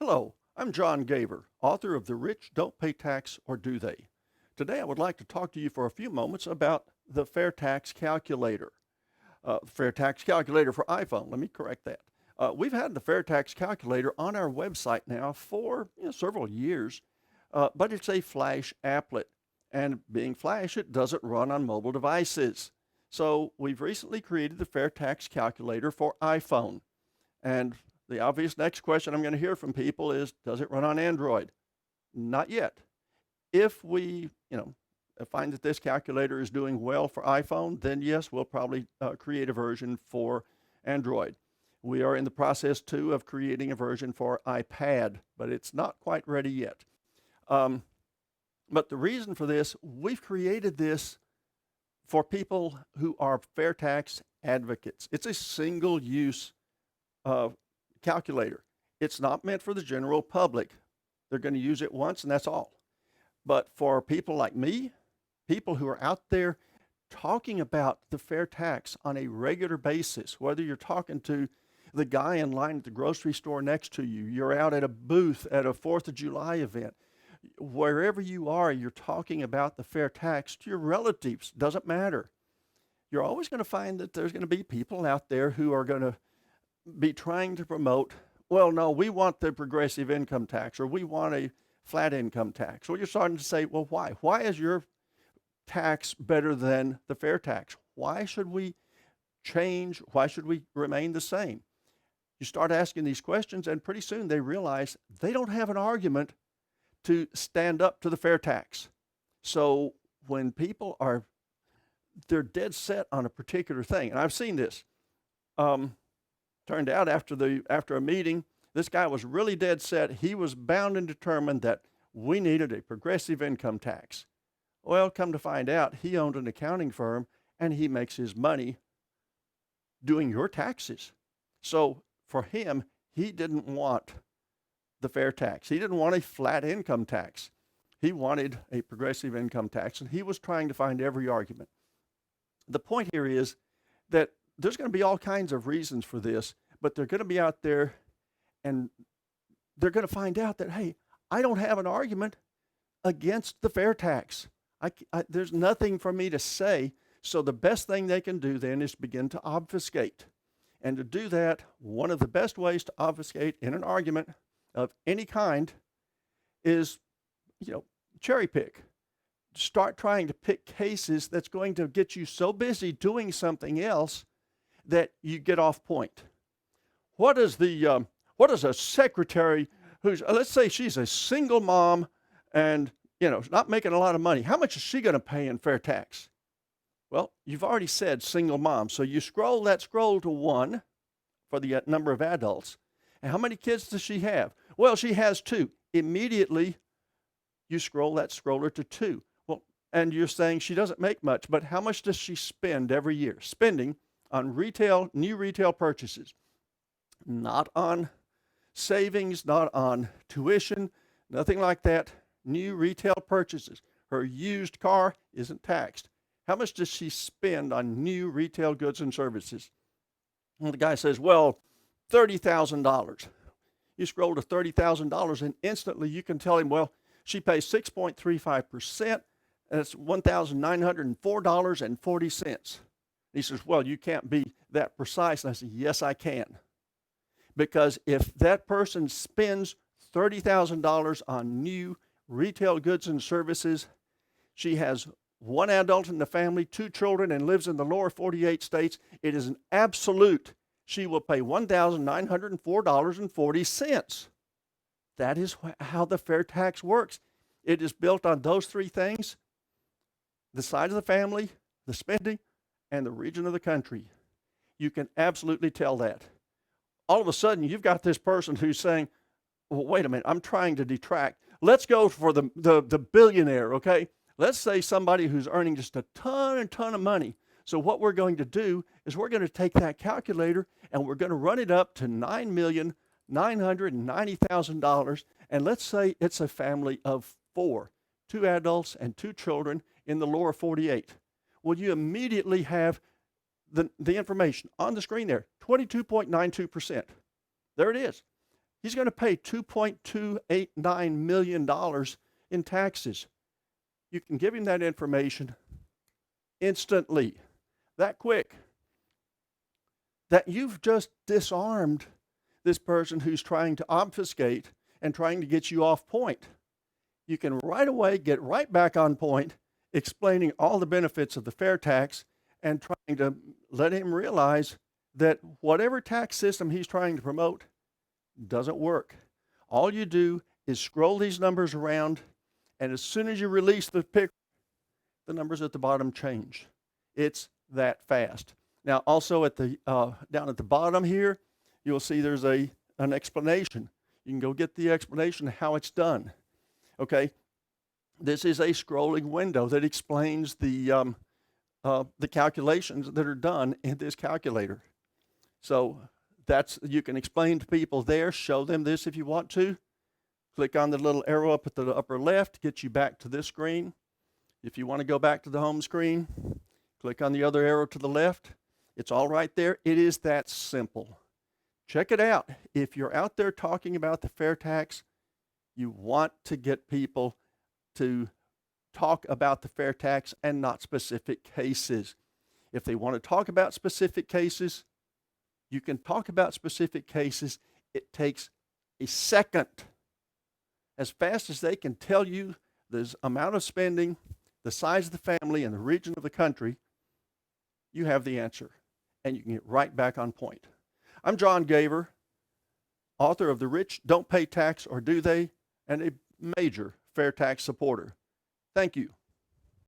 Hello, I'm John Gaver, author of The Rich Don't Pay Tax or Do They? Today I would like to talk to you for a few moments about the FAIRtax Calculator. FAIRtax Calculator for iPhone, let me correct that. We've had the FAIRtax Calculator on our website now for several years, but it's a Flash applet. And being Flash, it doesn't run on mobile devices. So we've recently created the FAIRtax Calculator for iPhone. And the obvious next question I'm going to hear from people is, does it run on Android? Not yet. If we, find that this calculator is doing well for iPhone, then yes, we'll probably create a version for Android. We are in the process, too, of creating a version for iPad, but it's not quite ready yet. But the reason for this, we've created this for people who are FAIRtax advocates. It's a single-use calculator. It's not meant for the general public. They're going to use it once and that's all. But for people like me, people who are out there talking about the fair tax on a regular basis, whether you're talking to the guy in line at the grocery store next to you, you're out at a booth at a 4th of July event, wherever you are, you're talking about the fair tax to your relatives, doesn't matter. You're always going to find that there's going to be people out there who are going to be trying to promote, well, no, we want the progressive income tax, or we want a flat income tax. Well, you're starting to say, well, why? Why is your tax better than the fair tax? Why should we change? Why should we remain the same? You start asking these questions, and pretty soon they realize they don't have an argument to stand up to the fair tax. So when people are, they're dead set on a particular thing, and I've seen this. Turned out after a meeting, this guy was really dead set. He was bound and determined that we needed a progressive income tax. Well, come to find out, he owned an accounting firm and he makes his money doing your taxes. So for him, he didn't want the fair tax. He didn't want a flat income tax. He wanted a progressive income tax, and he was trying to find every argument. The point here is that there's going to be all kinds of reasons for this, but they're going to be out there and they're going to find out that, hey, I don't have an argument against the fair tax. There's nothing for me to say. So the best thing they can do then is begin to obfuscate. And to do that, one of the best ways to obfuscate in an argument of any kind is, cherry pick. Start trying to pick cases that's going to get you so busy doing something else that you get off point. What is a secretary who's, let's say she's a single mom and, not making a lot of money. How much is she going to pay in fair tax? Well, you've already said single mom. So you scroll to 1 for the number of adults. And how many kids does she have? Well, she has 2. Immediately, you scroll that scroller to 2. Well, and you're saying she doesn't make much, but how much does she spend every year? Spending on new retail purchases, not on savings, not on tuition, nothing like that. New retail purchases. Her used car isn't taxed. How much does she spend on new retail goods and services? And the guy says, well, $30,000. You scroll to $30,000 and instantly you can tell him, well, she pays 6.35%. That's $1,904.40. He says, well, you can't be that precise. And I said, yes, I can. Because if that person spends $30,000 on new retail goods and services, she has 1 adult in the family, 2 children, and lives in the lower 48 states, it is an absolute. She will pay $1,904.40. That is how the fair tax works. It is built on those 3 things: the size of the family, the spending, and the region of the country. You can absolutely tell that. All of a sudden, you've got this person who's saying, well, wait a minute, I'm trying to detract. Let's go for the billionaire, okay? Let's say somebody who's earning just a ton of money. So what we're going to do is we're going to take that calculator and we're going to run it up to $9,990,000. And let's say it's a family of 4, 2 adults and 2 children in the lower 48. Well, you immediately have the information on the screen there, 22.92%. There it is. He's going to pay $2.289 million in taxes. You can give him that information instantly, that quick, that you've just disarmed this person who's trying to obfuscate and trying to get you off point. You can right away get right back on point, explaining all the benefits of the fair tax and trying to let him realize that whatever tax system he's trying to promote doesn't work. All you do is scroll these numbers around, and as soon as you release the picture, the numbers at the bottom change. It's that fast. Now, also at the down at the bottom here, you'll see there's an explanation. You can go get the explanation of how it's done. Okay, this is a scrolling window that explains the calculations that are done in this calculator. So you can explain to people there, show them this if you want to. Click on the little arrow up at the upper left, get you back to this screen. If you want to go back to the home screen, click on the other arrow to the left. It's all right there. It is that simple. Check it out. If you're out there talking about the fair tax, you want to get people to talk about the fair tax and not specific cases. If they want to talk about specific cases, you can talk about specific cases. It takes a second. As fast as they can tell you the amount of spending, the size of the family, and the region of the country, you have the answer, and you can get right back on point. I'm John Gaver, author of The Rich Don't Pay Tax, or Do They? And a major fair tax supporter. Thank you.